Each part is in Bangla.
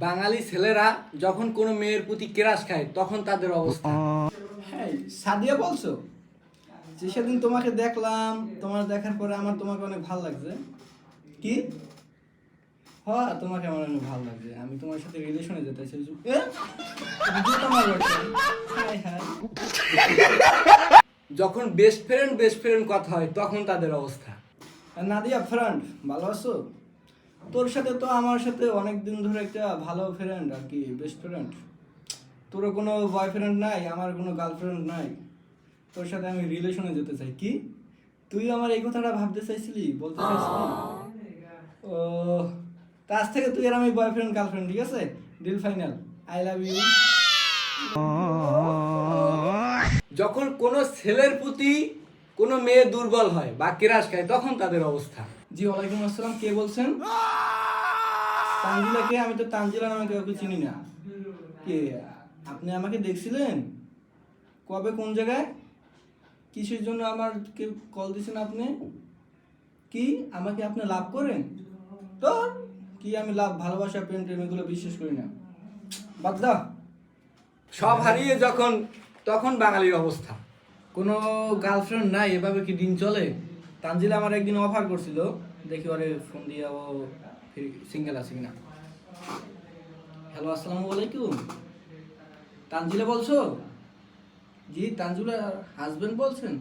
বাঙালি ছেলেরা যখন কোনো মেয়ের প্রতি কেরাস খায় তখন তাদের অবস্থা। হ্যাঁ, সাদিয়া বলছো? যে সেদিন তোমাকে দেখলাম, তোমার দেখার পরে আমার তোমাকে অনেক ভালো লাগছে। কি? হ্যাঁ, তোমাকে আমার অনেক ভালো লাগছে, আমি তোমার সাথে রিলেশনে যেতে চাই। যখন বেস্ট ফ্রেন্ড কথা হয় তখন তাদের অবস্থা। নাদিয়া ফ্রেন্ড, ভালো আছো? তোর সাথে তো আমার সাথে অনেক দিন ধরে একটা ভালো ফ্রেন্ড আর কি, বেস্ট ফ্রেন্ড। তোরও কোনো বয়ফ্রেন্ড নাই, আমার কোনো গার্লফ্রেন্ড নাই, তোর সাথে আমি রিলেশনে যেতে চাই। কি তুই আমার এই কথাটা ভাবতে চাইছিলি, বলতে চাইছিলি? ও, তা আজ থেকে তুই আর আমি বয়ফ্রেন্ড গার্লফ্রেন্ড, ঠিক আছে? Deal final, I love you. যখন কোনো ছেলের প্রতি কোনো মেয়ে দুর্বল হয় বা কেরাস খায় তখন তাদের অবস্থা। জি, ওয়ালাইকুম আসসালাম, কে বলছেন? তানজিলা কে? আমি তো তানজিলা নামে কাউকে চিনি না। কে আপনি? আমাকে দেখছিলেন কবে, কোন জায়গায়, কিসের জন্য আমাকে কল দিয়েছেন আপনি? কি আমাকে আপনি লাভ করেন? তো কি আমি লাভ, ভালোবাসা, প্রেম টেম এগুলো বিশ্বাস করি না, বাদ দাও। সব হারিয়ে যখন তখন বাঙালির অবস্থা। কোনো গার্লফ্রেন্ড নাই, এভাবে কি দিন চলে? তানজিলা আমার একদিন অফার করছিল, দেখি ওরে ফোন দিয়ে ও সিঙ্গেল আছে কিনা। হ্যালো, আসসালামু আলাইকুম। তানজিলা বলছো? জি, তানজিলা হাজবেন্ড বলছেন?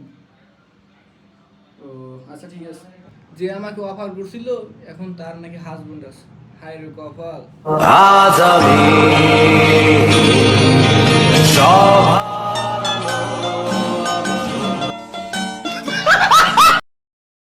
ও আচ্ছা, ঠিক আছে। যে আমাকে অফার করছিল এখন তার নাকি হাজবেন্ড আছে। হাই রে কপাল। আজ আমি সব